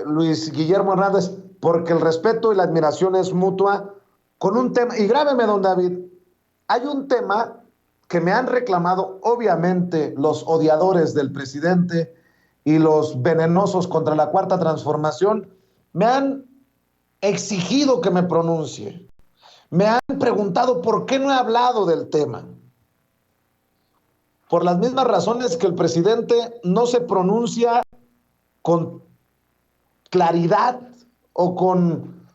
Luis Guillermo Hernández, porque el respeto y la admiración es mutua, con un tema, y grábeme, don David, hay un tema que me han reclamado, obviamente, los odiadores del presidente y los venenosos contra la Cuarta Transformación, me han exigido que me pronuncie. Me han preguntado por qué no he hablado del tema. Por las mismas razones que el presidente no se pronuncia con claridad o con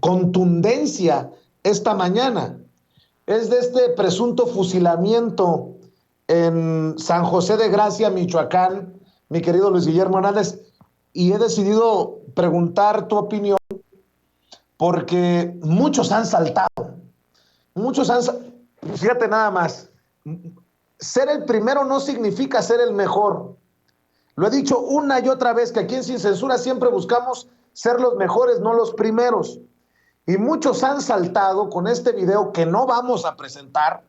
contundencia esta mañana. Es de este presunto fusilamiento en San José de Gracia, Michoacán, mi querido Luis Guillermo Hernández, y he decidido preguntar tu opinión porque muchos han saltado, muchos han, fíjate nada más, ser el primero no significa ser el mejor. Lo he dicho una y otra vez que aquí en Sin Censura siempre buscamos ser los mejores, no los primeros. Y muchos han saltado con este video que no vamos a presentar,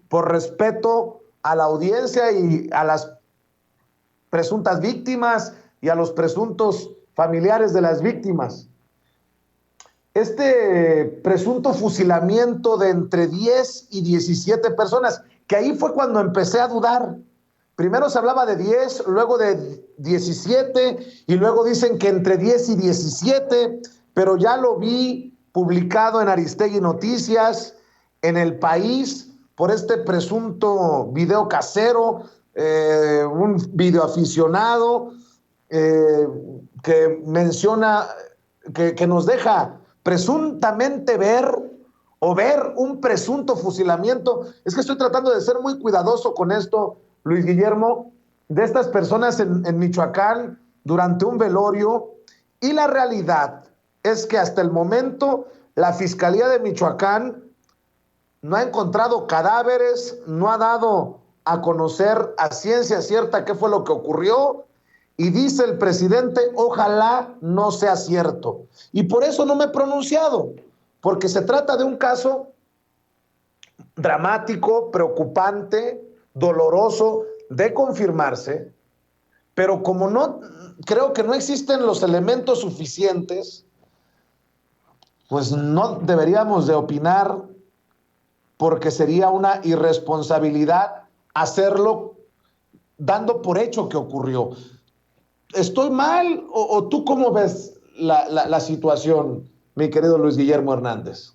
por respeto a la audiencia y a las presuntas víctimas y a los presuntos familiares de las víctimas. Este presunto fusilamiento de entre 10 y 17 personas, que ahí fue cuando empecé a dudar. Primero se hablaba de 10, luego de 17, y luego dicen que entre 10 y 17, pero ya lo vi publicado en Aristegui Noticias, en El País, por este presunto video casero, un video aficionado que menciona, que nos deja presuntamente ver un presunto fusilamiento. Es que estoy tratando de ser muy cuidadoso con esto, Luis Guillermo, de estas personas en Michoacán durante un velorio, y la realidad es que hasta el momento la Fiscalía de Michoacán no ha encontrado cadáveres, no ha dado a conocer a ciencia cierta qué fue lo que ocurrió, y dice el presidente, ojalá no sea cierto. Y por eso no me he pronunciado, porque se trata de un caso dramático, preocupante, doloroso de confirmarse, pero como no creo que no existen los elementos suficientes, pues no deberíamos de opinar, porque sería una irresponsabilidad hacerlo dando por hecho que ocurrió. ¿Estoy mal o tú cómo ves la situación, mi querido Luis Guillermo Hernández?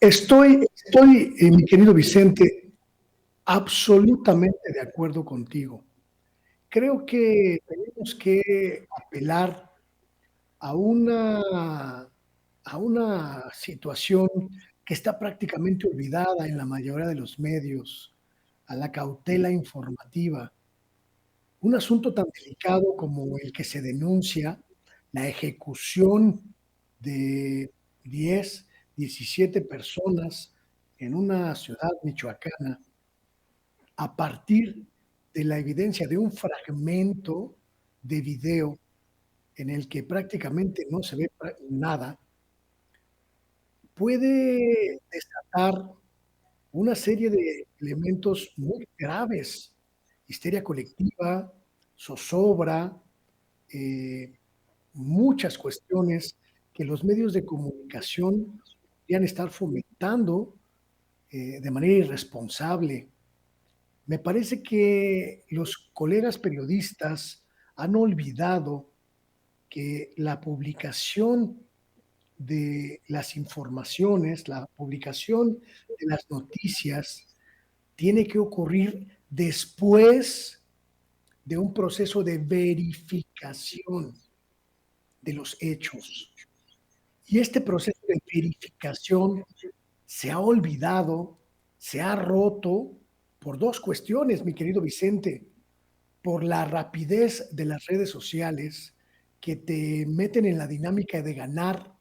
Mi querido Vicente, absolutamente de acuerdo contigo. Creo que tenemos que apelar a una situación que está prácticamente olvidada en la mayoría de los medios, a la cautela informativa. Un asunto tan delicado como el que se denuncia, la ejecución de 10, 17 personas en una ciudad michoacana, a partir de la evidencia de un fragmento de video en el que prácticamente no se ve nada, puede desatar una serie de elementos muy graves: histeria colectiva, zozobra, eh, muchas cuestiones que los medios de comunicación podrían estar fomentando de manera irresponsable. Me parece que los colegas periodistas han olvidado que la publicación de las informaciones, la publicación de las noticias, tiene que ocurrir después de un proceso de verificación de los hechos. Y este proceso de verificación se ha olvidado, se ha roto por dos cuestiones, mi querido Vicente: por la rapidez de las redes sociales, que te meten en la dinámica de ganar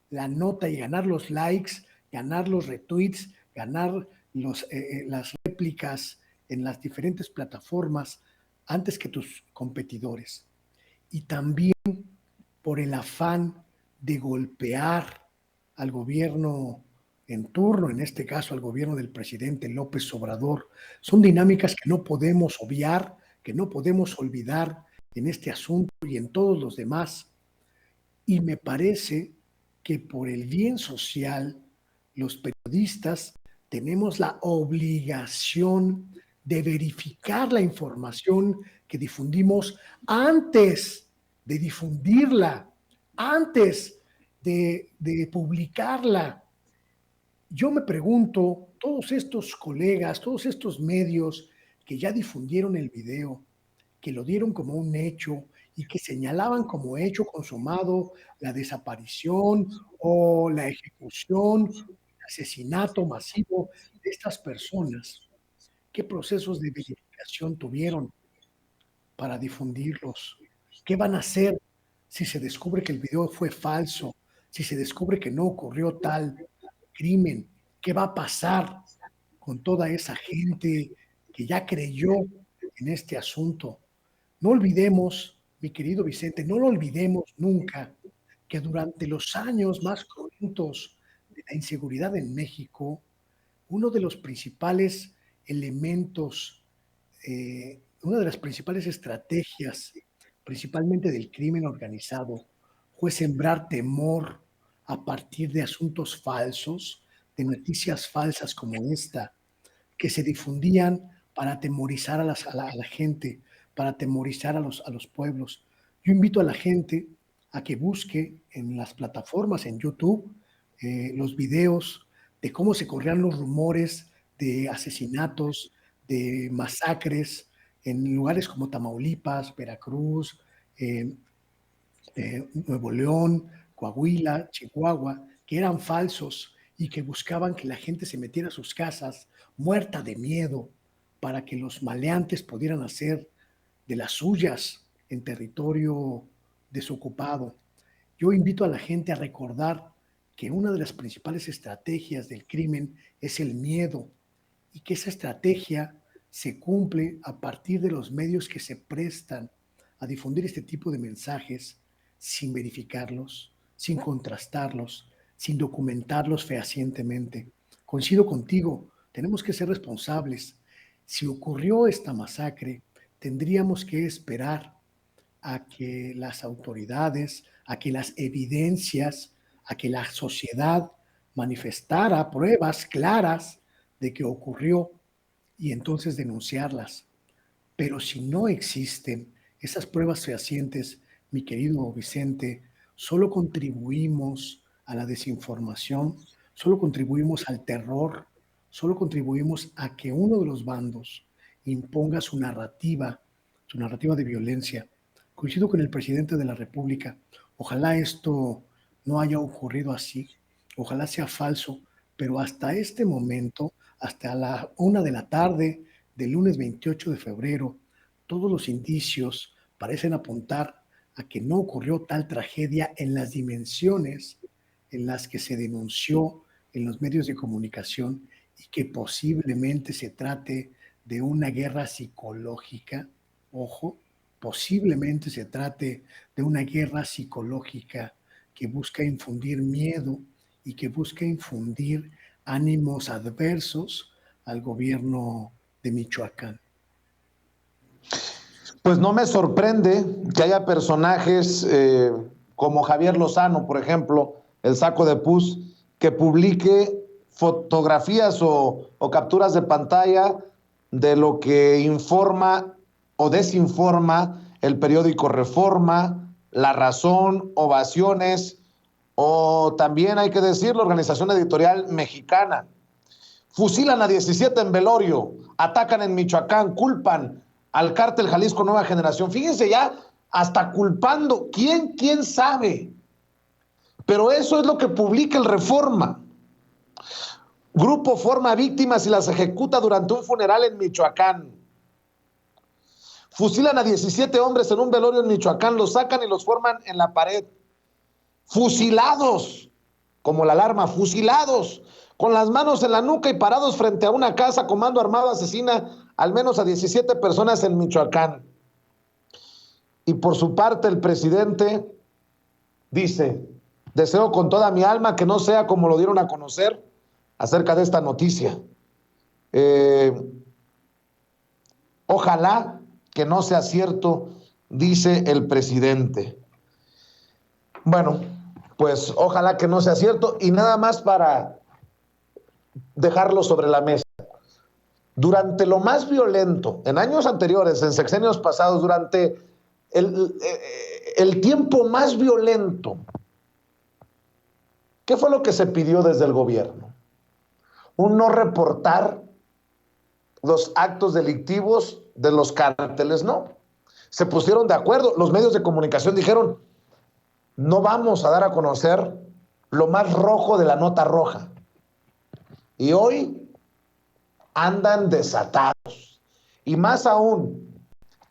la nota y ganar los likes, ganar los retweets, ganar las réplicas en las diferentes plataformas antes que tus competidores. Y también por el afán de golpear al gobierno en turno, en este caso al gobierno del presidente López Obrador. Son dinámicas que no podemos obviar, que no podemos olvidar en este asunto y en todos los demás. Y me parece que por el bien social, los periodistas tenemos la obligación de verificar la información que difundimos antes de difundirla, antes de publicarla. Yo me pregunto, todos estos colegas, todos estos medios que ya difundieron el video, que lo dieron como un hecho y que señalaban como hecho consumado la desaparición o la ejecución, el asesinato masivo de estas personas, ¿qué procesos de verificación tuvieron para difundirlos? ¿Qué van a hacer si se descubre que el video fue falso? Si se descubre que no ocurrió tal crimen, ¿qué va a pasar con toda esa gente que ya creyó en este asunto? No olvidemos, mi querido Vicente, no lo olvidemos nunca, que durante los años más cruentos de la inseguridad en México, uno de los principales elementos, una de las principales estrategias, principalmente del crimen organizado, fue sembrar temor a partir de asuntos falsos, de noticias falsas como esta, que se difundían para atemorizar a la gente, para atemorizar a los pueblos. Yo invito a la gente a que busque en las plataformas, en YouTube, los videos de cómo se corrían los rumores de asesinatos, de masacres en lugares como Tamaulipas, Veracruz, eh, Nuevo León, Coahuila, Chihuahua, que eran falsos y que buscaban que la gente se metiera a sus casas muerta de miedo para que los maleantes pudieran hacer de las suyas en territorio desocupado. Yo invito a la gente a recordar que una de las principales estrategias del crimen es el miedo y que esa estrategia se cumple a partir de los medios que se prestan a difundir este tipo de mensajes sin verificarlos, sin contrastarlos, sin documentarlos fehacientemente. Coincido contigo, tenemos que ser responsables. Si ocurrió esta masacre, tendríamos que esperar a que las autoridades, a que las evidencias, a que la sociedad manifestara pruebas claras de que ocurrió y entonces denunciarlas. Pero si no existen esas pruebas fehacientes, mi querido Vicente, solo contribuimos a la desinformación, solo contribuimos al terror, solo contribuimos a que uno de los bandos imponga su narrativa de violencia. Coincido con el presidente de la República. Ojalá esto no haya ocurrido así, ojalá sea falso, pero hasta este momento, hasta la 1 de la tarde del lunes 28 de febrero, todos los indicios parecen apuntar a que no ocurrió tal tragedia en las dimensiones en las que se denunció en los medios de comunicación y que posiblemente se trate de una guerra psicológica. Ojo, posiblemente se trate de una guerra psicológica que busca infundir miedo y que busca infundir ánimos adversos al gobierno de Michoacán. Pues no me sorprende que haya personajes como Javier Lozano, por ejemplo, el Saco de Pus, que publique fotografías o capturas de pantalla de lo que informa o desinforma el periódico Reforma, La Razón, Ovaciones, o también hay que decir la Organización Editorial Mexicana. Fusilan a 17 en velorio, atacan en Michoacán, culpan al cártel Jalisco Nueva Generación. Fíjense ya, hasta culpando. ¿Quién sabe? Pero eso es lo que publica el Reforma. Grupo forma víctimas y las ejecuta durante un funeral en Michoacán. Fusilan a 17 hombres en un velorio en Michoacán, los sacan y los forman en la pared. Fusilados, como la alarma, fusilados, con las manos en la nuca y parados frente a una casa, comando armado asesina al menos a 17 personas en Michoacán. Y por su parte el presidente dice: deseo con toda mi alma que no sea como lo dieron a conocer acerca de esta noticia. Ojalá que no sea cierto, dice el presidente. Bueno, pues ojalá que no sea cierto. Y nada más para dejarlo sobre la mesa. Durante lo más violento, en años anteriores, en sexenios pasados, durante el tiempo más violento, ¿qué fue lo que se pidió desde el gobierno? Un no reportar los actos delictivos de los cárteles, no. Se pusieron de acuerdo, los medios de comunicación dijeron, no vamos a dar a conocer lo más rojo de la nota roja. Y hoy andan desatados. Y más aún,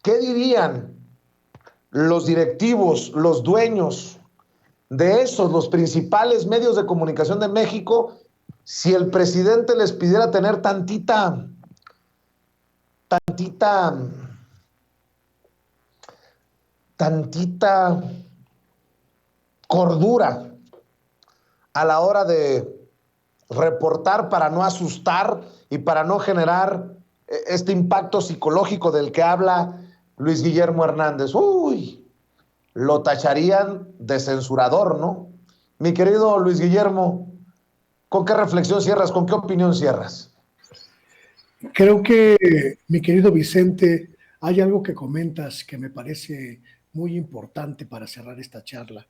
¿qué dirían los directivos, los dueños de esos, los principales medios de comunicación de México, si el presidente les pidiera tener tantita cordura a la hora de reportar para no asustar y para no generar este impacto psicológico del que habla Luis Guillermo Hernández? Uy, lo tacharían de censurador, ¿no? Mi querido Luis Guillermo, ¿con qué reflexión cierras? ¿Con qué opinión cierras? Creo que, mi querido Vicente, hay algo que comentas que me parece muy importante para cerrar esta charla.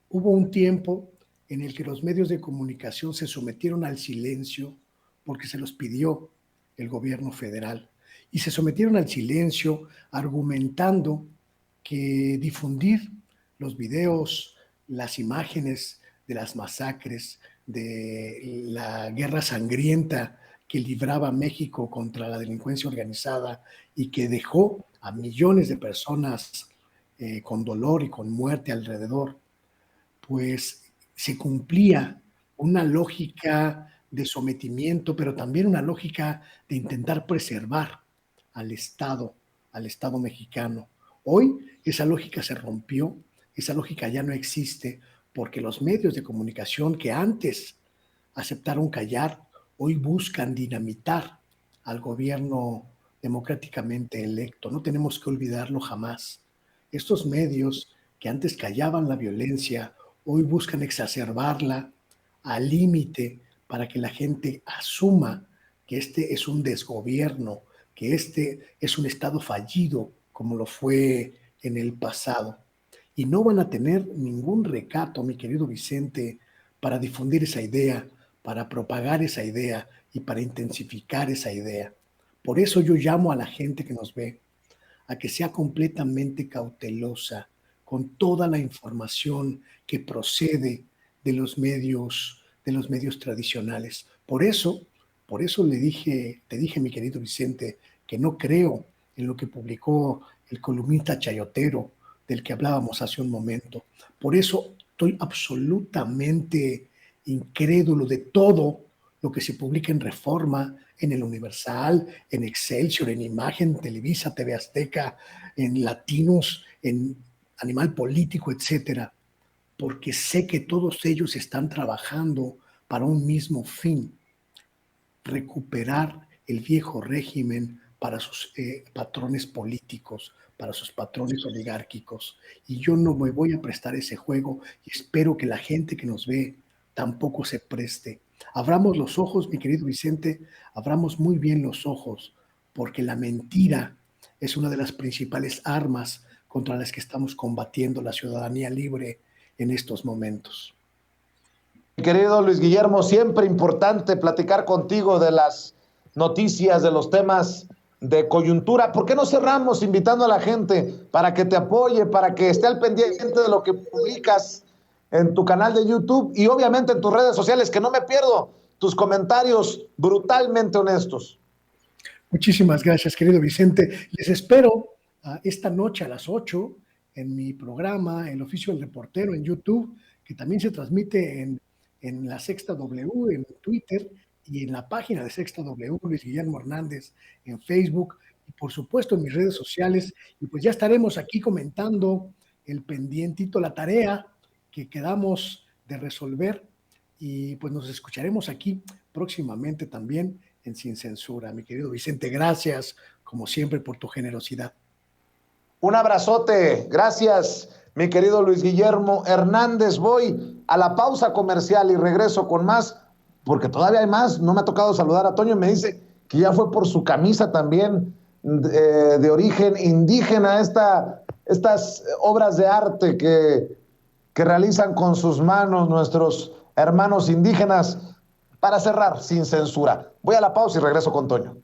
Hubo un tiempo en el que los medios de comunicación se sometieron al silencio porque se los pidió el gobierno federal y se sometieron al silencio argumentando que difundir los videos, las imágenes de las masacres, de la guerra sangrienta que libraba México contra la delincuencia organizada y que dejó a millones de personas con dolor y con muerte alrededor, pues se cumplía una lógica de sometimiento, pero también una lógica de intentar preservar al al Estado mexicano. Hoy esa lógica se rompió, esa lógica ya no existe, porque los medios de comunicación que antes aceptaron callar, hoy buscan dinamitar al gobierno democráticamente electo. No tenemos que olvidarlo jamás. Estos medios que antes callaban la violencia, hoy buscan exacerbarla al límite para que la gente asuma que este es un desgobierno, que este es un Estado fallido como lo fue en el pasado. Y no van a tener ningún recato, mi querido Vicente, para difundir esa idea, para propagar esa idea y para intensificar esa idea. Por eso yo llamo a la gente que nos ve a que sea completamente cautelosa con toda la información que procede de los medios tradicionales. Por eso te dije, mi querido Vicente, que no creo en lo que publicó el columnista chayotero del que hablábamos hace un momento. Por eso estoy absolutamente incrédulo de todo lo que se publica en Reforma, en el Universal, en Excelsior, en Imagen, Televisa, TV Azteca, en Latinos, en Animal Político, etcétera, porque sé que todos ellos están trabajando para un mismo fin: recuperar el viejo régimen para sus patrones políticos, para sus patrones oligárquicos. Y yo no me voy a prestar ese juego y espero que la gente que nos ve tampoco se preste. Abramos los ojos, mi querido Vicente, abramos muy bien los ojos, porque la mentira es una de las principales armas contra las que estamos combatiendo la ciudadanía libre en estos momentos. Querido Luis Guillermo, siempre importante platicar contigo de las noticias, de los temas de coyuntura. ¿Por qué no cerramos invitando a la gente para que te apoye, para que esté al pendiente de lo que publicas en tu canal de YouTube y obviamente en tus redes sociales, que no me pierdo tus comentarios brutalmente honestos? Muchísimas gracias, querido Vicente. Les espero esta noche a las 8 en mi programa El Oficio del Reportero en YouTube, que también se transmite en la Sexta W, en Twitter, y en la página de Sexta W, Luis Guillermo Hernández, en Facebook, y por supuesto en mis redes sociales. Y pues ya estaremos aquí comentando el pendientito, la tarea que quedamos de resolver, y pues nos escucharemos aquí próximamente también en Sin Censura. Mi querido Vicente, gracias como siempre, por tu generosidad. Un abrazote, gracias, mi querido Luis Guillermo Hernández. Voy a la pausa comercial y regreso con más, porque todavía hay más. No me ha tocado saludar a Toño, me dice que ya fue por su camisa también de origen indígena, estas obras de arte que realizan con sus manos nuestros hermanos indígenas. Para cerrar, sin censura. Voy a la pausa y regreso con Toño.